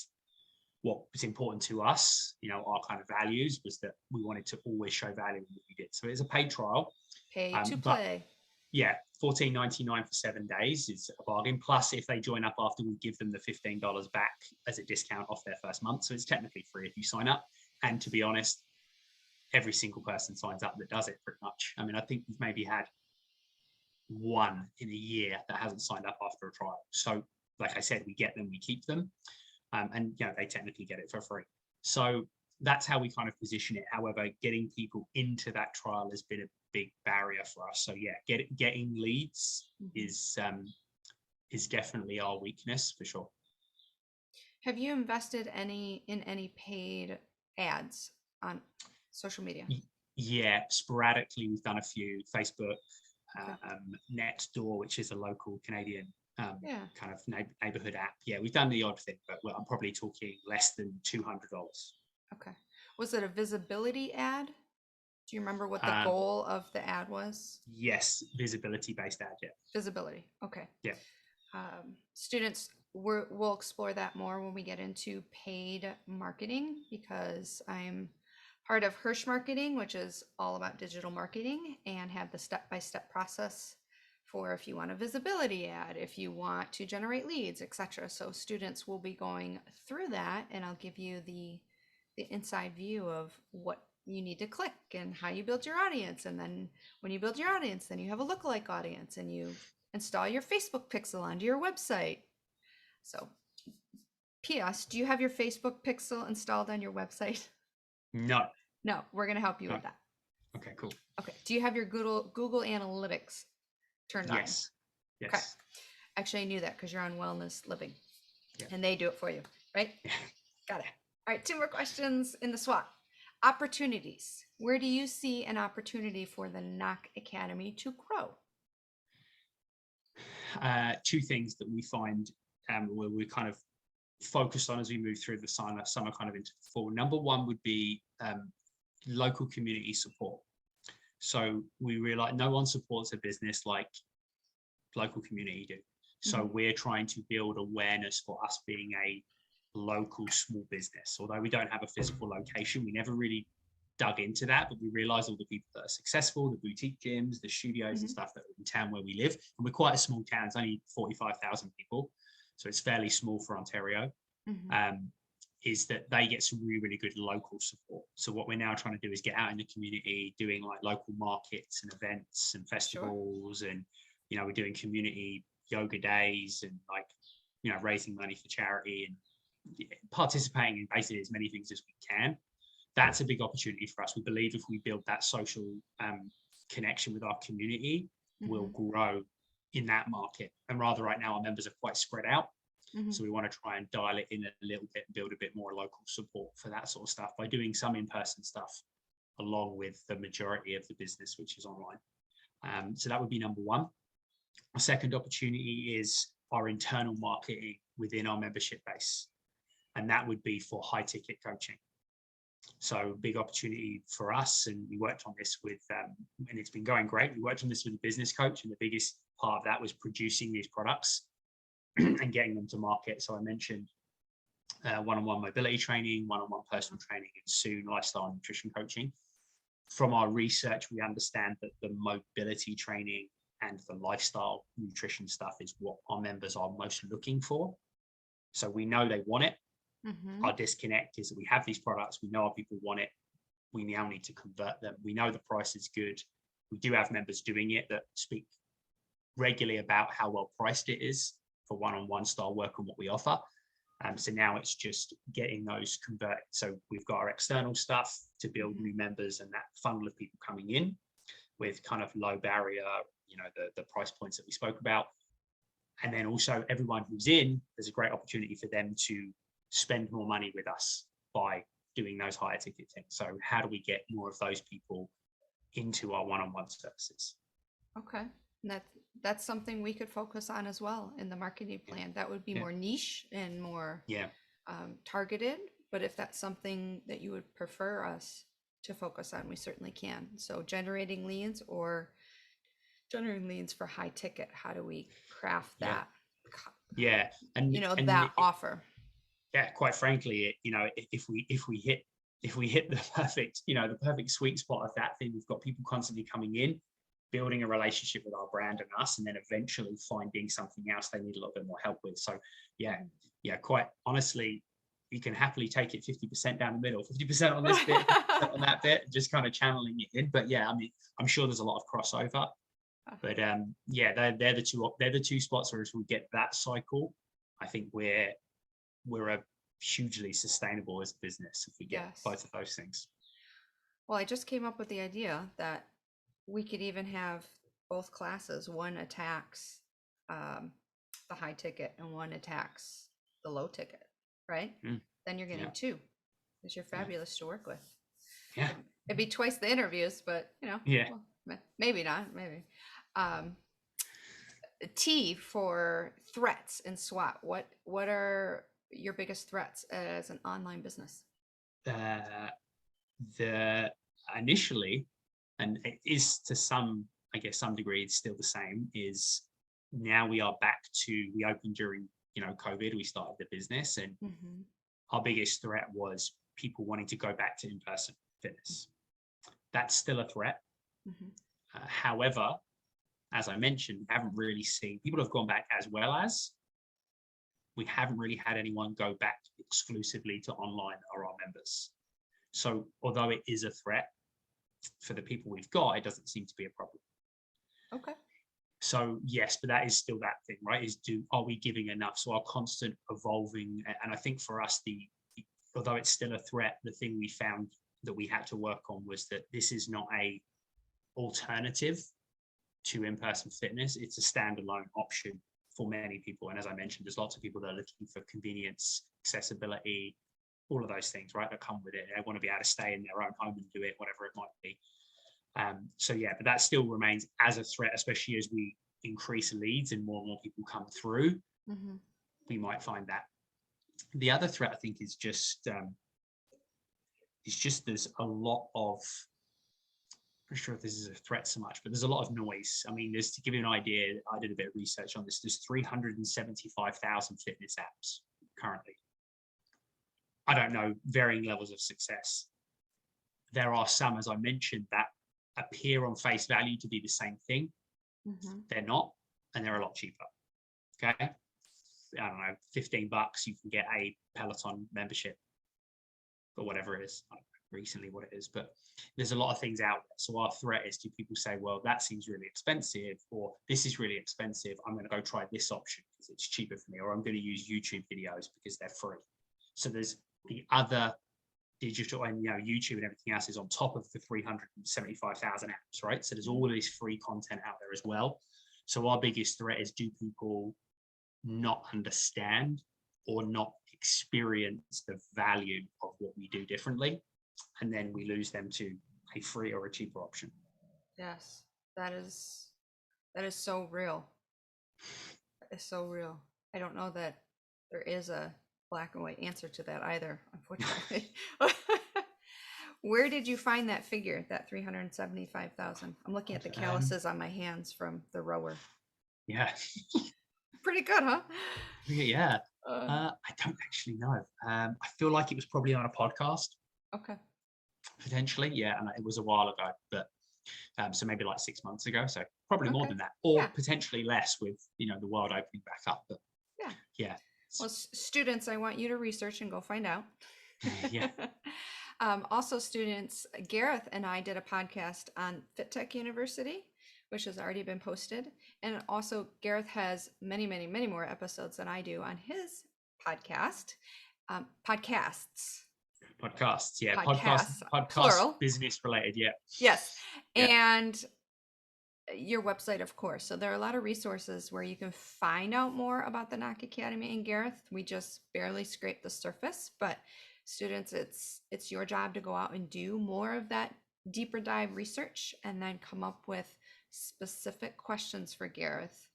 A: what was important to us, our kind of values, was that we wanted to always show value in what we did. So it's a paid trial,
B: Pay to
A: but
B: play.
A: yeah, $14.99 for 7 days is a bargain. Plus, if they join up after, we give them the $15 back as a discount off their first month. So it's technically free if you sign up. And to be honest, every single person signs up that does it pretty much. I mean, I think we've maybe had one in a year that hasn't signed up after a trial. So like I said, we get them, we keep them. And they technically get it for free. So that's how we kind of position it. However, getting people into that trial has been a big barrier for us. So yeah, getting leads is definitely our weakness for sure.
B: Have you invested in any paid ads on social media?
A: Yeah, sporadically we've done a few. Facebook,
B: Okay.
A: Nextdoor, which is a local Canadian
B: Yeah.
A: kind of neighborhood app. Yeah, we've done the odd thing, but I'm probably talking less than $200.
B: Okay. Was it a visibility ad? Do you remember what the goal of the ad was?
A: Yes, visibility based ad. Yeah.
B: Visibility. Okay.
A: Yeah.
B: Students, we'll explore that more when we get into paid marketing, because I'm part of Hirsch Marketing, which is all about digital marketing, and have the step-by-step process for if you want a visibility ad, if you want to generate leads, etc. So students will be going through that, and I'll give you the inside view of what you need to click and how you build your audience. And then when you build your audience, then you have a lookalike audience, and you install your Facebook pixel onto your website. So, P.S., do you have your Facebook pixel installed on your website?
A: No.
B: No, we're going to help you
A: No.
B: with that.
A: Okay, cool.
B: Okay. Do you have your Google Analytics turned on?
A: Yes. Yes.
B: Okay. Actually, I knew that because you're on Wellness Living,
A: Yeah.
B: and they do it for you, right?
A: Yeah.
B: Got it. All right, 2 more questions in the SWOT. Opportunities. Where do you see an opportunity for the Nock Academy to grow?
A: 2 things that we find where we're kind of focused on as we move through the summer kind of into the fall. Number one would be local community support. So we realize no one supports a business like local community do. So we're trying to build awareness for us being a local small business. Although we don't have a physical location, we never really dug into that, but we realized all the people that are successful, the boutique gyms, the studios and stuff that are in town where we live. And we're quite a small town, it's only 45,000 people. So it's fairly small for Ontario. Is that they get some really, really good local support. So what we're now trying to do is get out in the community, doing like local markets and events and festivals. Sure. And, we're doing community yoga days and like, raising money for charity and participating in basically as many things as we can. That's a big opportunity for us. We believe if we build that social connection with our community, we'll grow in that market. And rather right now, our members are quite spread out. So we want to try and dial it in a little bit and build a bit more local support for that sort of stuff by doing some in-person stuff along with the majority of the business, which is online. So that would be number one. A second opportunity is our internal marketing within our membership base. And that would be for high ticket coaching. So big opportunity for us. And we worked on this with, and it's been going great. We worked on this with a business coach. And the biggest part of that was producing these products and getting them to market. So I mentioned one-on-one mobility training, one-on-one personal training, and soon lifestyle and nutrition coaching. From our research, we understand that the mobility training and the lifestyle nutrition stuff is what our members are most looking for. So we know they want it.
B: Mhm.
A: Our disconnect is that we have these products, we know our people want it, we now need to convert them. We know the price is good. We do have members doing it that speak regularly about how well priced it is for one-on-one style work and what we offer. So now it's just getting those converted. So we've got our external stuff to build new members and that funnel of people coming in with kind of low barrier, the price points that we spoke about. And then also everyone who's in, there's a great opportunity for them to spend more money with us by doing those higher ticket things. So how do we get more of those people into our one-on-one services?
B: Okay. And that's something we could focus on as well in the marketing plan. That would be more niche and more targeted. But if that's something that you would prefer us to focus on, we certainly can. So generating leads for high ticket, how do we craft that?
A: Yeah. And
B: that offer.
A: Yeah, quite frankly, if we hit the perfect sweet spot of that thing, we've got people constantly coming in, building a relationship with our brand and us, and then eventually finding something else they need a little bit more help with. So quite honestly, you can happily take it 50% down the middle, 50% on this bit, on that bit, just kind of channeling it in. But yeah, I mean, I'm sure there's a lot of crossover. But they're the two spots where as we get that cycle, I think we're a hugely sustainable as a business if we get both of those things.
B: Well, I just came up with the idea that we could even have both classes. One attacks the high ticket and one attacks the low ticket, right? Then you're getting two because you're fabulous to work with.
A: Yeah.
B: It'd be twice the interviews, but well, maybe not, maybe. T for threats and SWOT. What are your biggest threats as an online business?
A: The initially, and it is to some degree, it's still the same, is now we opened during COVID. We started the business, and our biggest threat was people wanting to go back to in-person fitness. That's still a threat. However, as I mentioned, we haven't really seen people have gone back as well as we haven't really had anyone go back exclusively to online or our members. So although it is a threat for the people we've got, it doesn't seem to be a problem.
B: Okay.
A: So yes, but that is still that thing, right? Are we giving enough? So our constant evolving, and I think for us, although it's still a threat, the thing we found that we had to work on was that this is not a alternative to in-person fitness. It's a standalone option for many people. And as I mentioned, there's lots of people that are looking for convenience, accessibility, all of those things, right, that come with it. They want to be able to stay in their own home and do it, whatever it might be. But that still remains as a threat, especially as we increase leads and more people come through. We might find that. The other threat, I think, is just there's a lot of, I'm not sure if this is a threat so much, but there's a lot of noise. I mean, to give you an idea, I did a bit of research on this. There's 375,000 fitness apps currently. I don't know, varying levels of success. There are some, as I mentioned, that appear on face value to be the same thing. They're not, and they're a lot cheaper. Okay. I don't know, $15, you can get a Peloton membership or whatever it is. I don't know recently what it is, but there's a lot of things out there. So our threat is, do people say, well, that seems really expensive, or this is really expensive, I'm going to go try this option because it's cheaper for me, or I'm going to use YouTube videos because they're free. So there's the other digital, and YouTube and everything else is on top of the 375,000 apps, right? So there's all of this free content out there as well. So our biggest threat is, do people not understand or not experience the value of what we do differently, and then we lose them to a free or a cheaper option?
B: Yes, that is so real. It's so real. I don't know that there is a black and white answer to that either, unfortunately. Where did you find that figure, that 375,000? I'm looking at the calluses on my hands from the rower.
A: Yeah.
B: Pretty good, huh?
A: Yeah. I don't actually know. I feel like it was probably on a podcast.
B: Okay.
A: Potentially, yeah. And it was a while ago, but so maybe like 6 months ago. So probably more than that, or potentially less with the world opening back up. But yeah.
B: Well, students, I want you to research and go find out.
A: Yeah.
B: Also, students, Gareth and I did a podcast on Fit Tech University, which has already been posted. And also, Gareth has many, many, many more episodes than I do on his podcast. Podcasts.
A: Podcasts. Yeah.
B: Podcasts,
A: Podcast
B: plural.
A: business related. Yeah.
B: Yes.
A: Yeah.
B: And your website, of course. So there are a lot of resources where you can find out more about the Knock Academy and Gareth. We just barely scraped the surface, but students, it's your job to go out and do more of that deeper dive research and then come up with specific questions for Gareth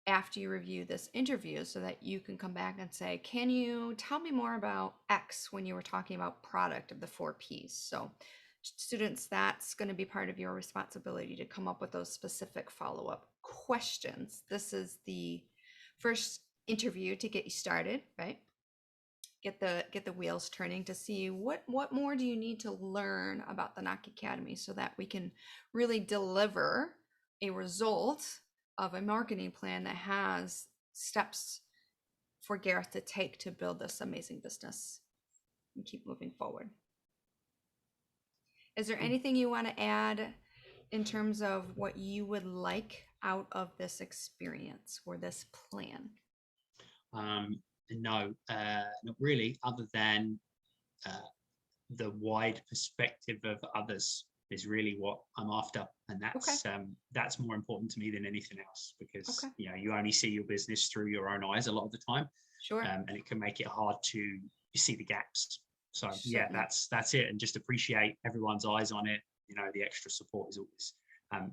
B: after you review this interview so that you can come back and say, can you tell me more about X when you were talking about product of the 4Ps? So students, that's going to be part of your responsibility to come up with those specific follow-up questions. This is the first interview to get you started, right? Get the wheels turning to see what more do you need to learn about the Knock Academy so that we can really deliver a result of a marketing plan that has steps for Gareth to take to build this amazing business and keep moving forward. Is there anything you want to add in terms of what you would like out of this experience or this plan?
A: No, not really, other than the wide perspective of others is really what I'm after, and that's more important to me than anything else, because you only see your business through your own eyes a lot of the time.
B: Sure.
A: And it can make it hard to see the gaps. So
B: Certainly.
A: that's it, and just appreciate everyone's eyes on it. The extra support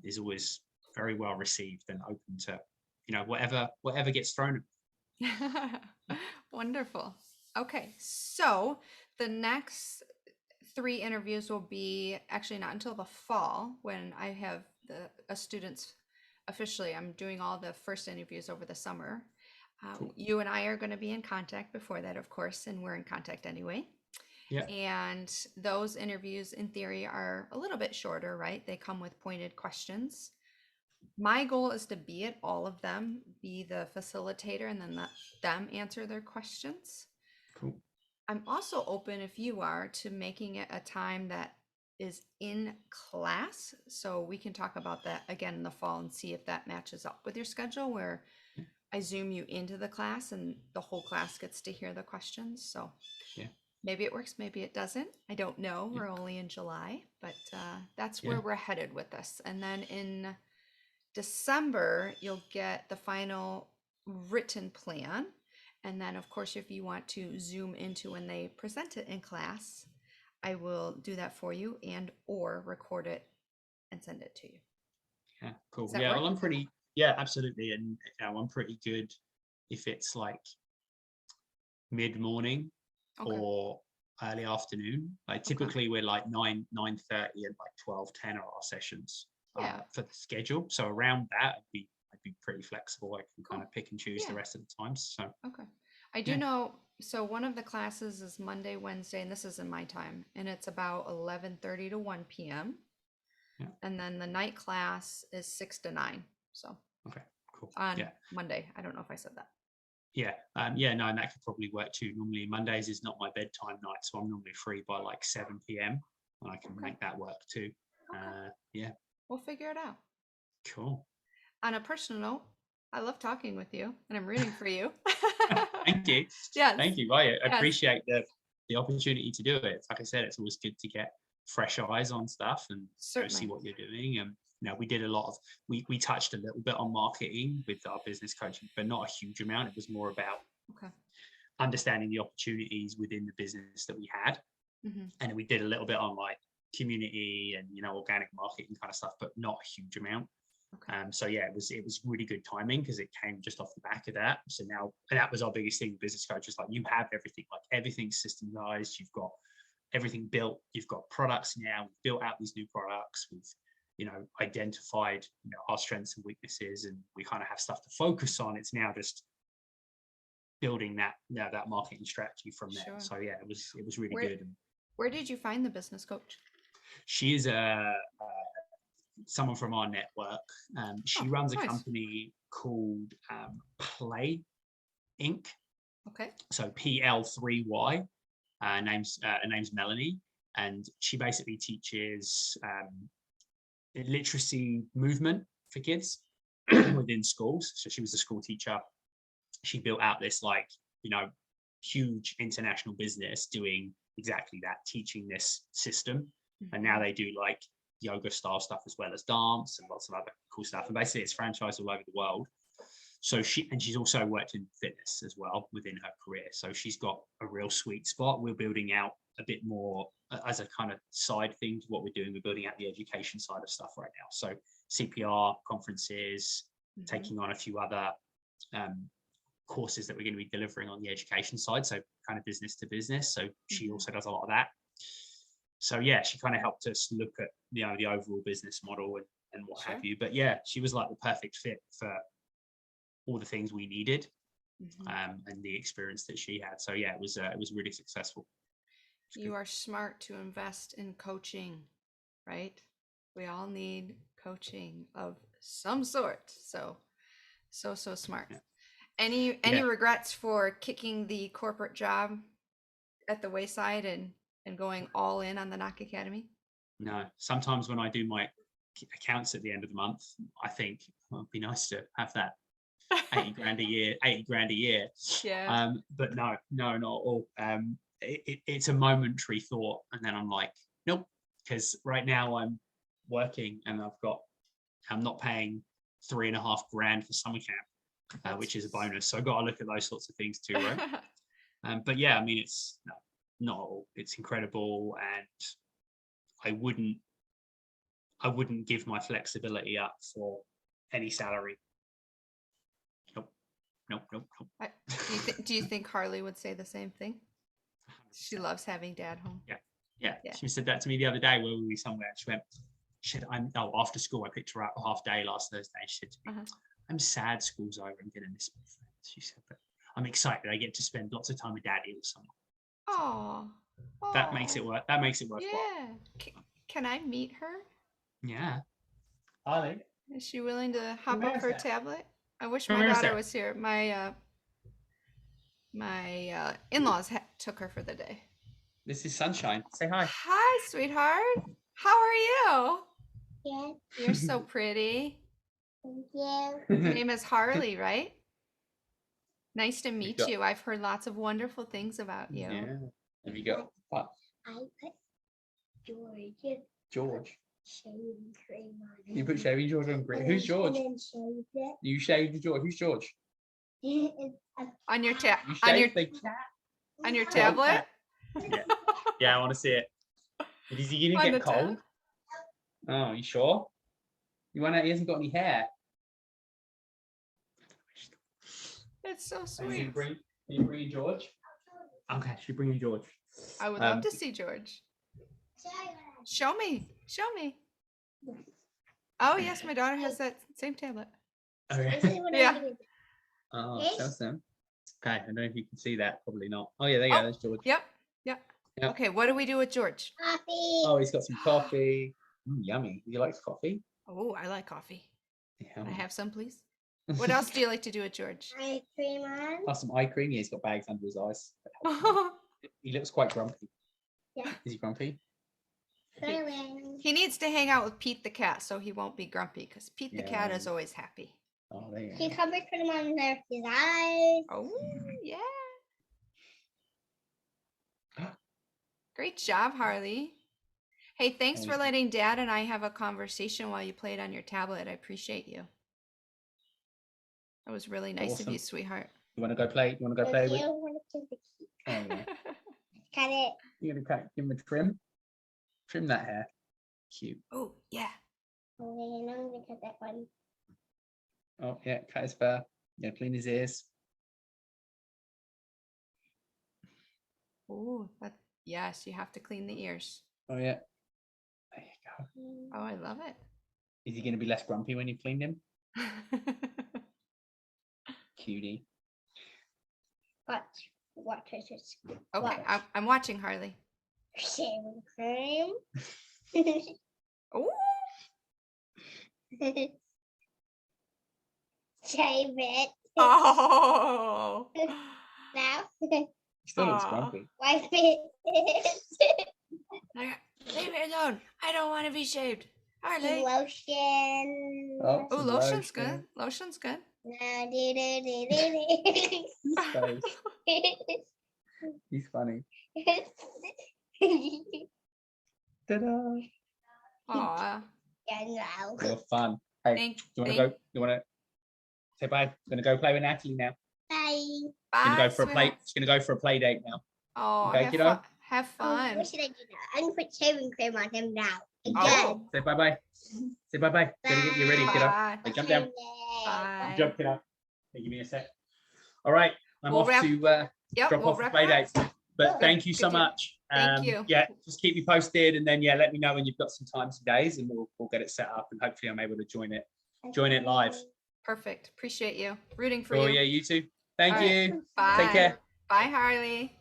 A: is always very well received and open to whatever gets thrown at me.
B: Wonderful. Okay, so the next 3 interviews will be actually not until the fall, when I have a students officially. I'm doing all the first interviews over the summer.
A: Cool.
B: You and I are going to be in contact before that, of course, and we're in contact anyway.
A: Yeah.
B: And those interviews, in theory, are a little bit shorter, right? They come with pointed questions. My goal is to be at all of them, be the facilitator, and then let them answer their questions.
A: Cool.
B: I'm also open, if you are, to making it a time that is in class. So we can talk about that again in the fall and see if that matches up with your schedule, where I Zoom you into the class and the whole class gets to hear the questions. So maybe it works, maybe it doesn't. I don't know. We're only in July, but that's where we're headed with this. And then in December, you'll get the final written plan. And then, of course, if you want to Zoom into when they present it in class, I will do that for you and or record it and send it to you.
A: Yeah, cool.
B: Yeah,
A: well, absolutely. And I'm pretty good if it's like mid-morning or early afternoon. Like typically we're like 9:30 and like 12:10 are our sessions for the schedule. So around that, I'd be pretty flexible. I can kind of pick and choose the rest of the times. So
B: I do know. So one of the classes is Monday, Wednesday, and this is in my time, and it's about 11:30 to 1 p.m.
A: Yeah.
B: And then the night class is 6 to 9. So
A: cool.
B: On Monday, I don't know if I said that.
A: No, and that could probably work too. Normally Mondays is not my bedtime night, so I'm normally free by like 7 p.m. and I can make that work too.
B: We'll figure it out.
A: Cool.
B: On a personal note, I love talking with you, and I'm rooting for you.
A: Thank you.
B: Yes.
A: Thank you. I appreciate the opportunity to do it. Like I said, it's always good to get fresh eyes on stuff and see what you're doing. And we did a lot of we touched a little bit on marketing with our business coaching, but not a huge amount. It was more about understanding the opportunities within the business that we had. And then we did a little bit on like community and organic marketing kind of stuff, but not a huge amount. It was really good timing because it came just off the back of that. So now, and that was our biggest thing, business coaches, like you have everything, like everything's systemized, you've got everything built, you've got products now, we've built out these new products, we've identified our strengths and weaknesses, and we kind of have stuff to focus on. It's now just building that marketing strategy from there. So it was really good.
B: Where did you find the business coach?
A: She is someone from our network. She runs a company called Play Inc.
B: Okay.
A: So PL3Y. Her name's Melanie, and she basically teaches literacy movement for kids within schools. So she was a school teacher. She built out this huge international business doing exactly that, teaching this system. And now they do like yoga style stuff as well as dance and lots of other cool stuff. And basically it's franchised all over the world. So she's also worked in fitness as well within her career. So she's got a real sweet spot. We're building out a bit more as a kind of side thing to what we're doing. We're building out the education side of stuff right now. So CPR conferences, taking on a few other courses that we're going to be delivering on the education side. So kind of business to business. So she also does a lot of that. So yeah, she kind of helped us look at the overall business model and what have you. But yeah, she was like the perfect fit for all the things we needed, and the experience that she had. So yeah, it was really successful.
B: You are smart to invest in coaching, right? We all need coaching of some sort. So smart.
A: Yeah.
B: Any regrets for kicking the corporate job at the wayside and going all in on the Nock Academy?
A: No. Sometimes when I do my accounts at the end of the month, I think, well, it'd be nice to have that 80 grand a year.
B: Yeah.
A: But no, not at all. It's a momentary thought, and then I'm like, nope, because right now I'm working and I'm not paying $3.5 grand for summer camp, which is a bonus. So I've got to look at those sorts of things too, right? But yeah, I mean, it's not all. It's incredible, and I wouldn't give my flexibility up for any salary. Nope.
B: Do you think Harley would say the same thing? She loves having dad home.
A: Yeah. She said that to me the other day where we were somewhere. She went, after school, I picked her up a half day last Thursday. She said to me, I'm sad school's over. I'm going to miss my friends. She said, but I'm excited. I get to spend lots of time with daddy all summer.
B: Oh,
A: that makes it work. That makes it worthwhile.
B: Yeah. Can I meet her?
A: Yeah. Harley.
B: Is she willing to hop off her tablet? I wish
A: Come
B: my
A: here,
B: daughter
A: sir.
B: was here. My in-laws took her for the day.
A: This is Sunshine. Say hi.
B: Hi, sweetheart. How are you?
C: Yes.
B: You're so pretty.
C: Thank you.
B: Your name is Harley, right? Nice to meet
A: got-
B: you. I've heard lots of wonderful things about you.
A: Yeah. Have you got what?
C: I put
A: George.
C: shaving cream on it.
A: You put shaving George on green. Who's George?
C: And then shaved it.
A: You shaved George. Who's George?
C: It's a
B: On your
A: You
B: on your
A: shaved the cat.
B: on your tablet?
A: Yeah, I want to see it. Is he gonna
B: On
A: get
B: the
A: cold?
B: tab?
A: Oh, you sure? He hasn't got any hair.
B: It's so
A: Can
B: sweet.
A: you bring George? Okay, should bring George.
B: I would love to see George. Show me. Oh yes, my daughter has that same tablet.
A: Okay.
C: This is what
B: Yeah.
C: I'm doing.
A: Oh,
C: Yes.
A: that's them. Okay, I don't know if you can see that. Probably not. Oh yeah, there you go. There's George.
B: Yep.
A: Yep.
B: Okay, what do we do with George?
C: Coffee.
A: Oh, he's got some coffee. Yummy. He likes coffee.
B: Oh, I like coffee. Can I
A: Yummy.
B: have some, please? What else do you like to do with George?
C: Eye cream on.
A: Oh, some eye cream. Yeah, he's got bags under his eyes. He looks quite grumpy.
C: Yeah.
A: Is he grumpy?
C: Filling.
B: He needs to hang out with Pete the cat so he won't be grumpy because Pete the cat
A: Yeah.
B: is always happy.
A: Oh, there you go.
C: Cucumber cream on there with his eyes.
B: Oh, yeah. Great job, Harley. Hey, thanks for
A: Thank you.
B: letting Dad and I have a conversation while you played on your tablet. I appreciate you. That was really nice of you,
A: Awesome.
B: sweetheart.
A: You want to go play? You want to go play with?
C: You want to take the key.
A: Oh, yeah.
C: Cut it.
A: You're gonna give him a trim. Trim that hair. Cute.
B: Oh, yeah.
C: Okay, and I'm gonna cut that one.
A: Oh yeah, cut his fur. Yeah, clean his ears.
B: Oh, yes, you have to clean the ears.
A: Oh yeah. There you go.
B: Oh, I love
A: Is he gonna be less grumpy when you've cleaned him?
B: it.
A: Cutie.
C: Watch this.
B: Okay, I'm watching, Harley.
C: Shaving cream.
B: Oh,
C: Shave it.
B: oh.
C: Now 5 minutes.
B: Leave me alone. I don't want to be shaved. Harley.
C: Lotion.
D: Oh.
B: Oh, lotion's
D: Lotion.
B: good. Lotion's good.
C: No, do.
D: His face. He's funny. Ta-da.
B: Aw.
C: Yeah, no.
D: You're fun. Hey,
B: Thank,
D: do you want to
B: thank-
D: go? You want to say bye? Gonna go play with Natalie now.
C: Bye.
D: Gonna
B: Bye,
D: go for a play.
B: sweetheart.
D: She's gonna go for a play date now.
B: Oh,
D: Okay,
B: have
D: kiddo?
B: fun. Have
C: Oh,
B: fun.
C: what should I do now? I'm gonna put shaving cream on him now. Again.
B: Oh.
D: Say bye bye. Say bye bye. Gotta get you ready, kiddo.
B: Bye.
D: Hey, jump down.
B: Bye.
D: Jump, kiddo. Hey, give me a sec. All right, I'm
B: We'll
D: off
B: wrap-
D: to
B: Yep,
D: drop
B: we'll
D: off the
B: wrap
D: play
B: it up.
D: dates. But thank you so
B: Good deal.
D: much.
B: Thank you.
D: Yeah, just keep me posted, and then yeah, let me know when you've got some times and days, and we'll get it set up, and hopefully I'm able to join it live.
B: Perfect. Appreciate you. Rooting for
D: Oh
B: you.
D: yeah, you too. Thank
B: All right.
D: you.
B: Bye.
D: Take care.
B: Bye, Harley.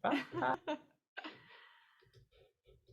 D: Bye.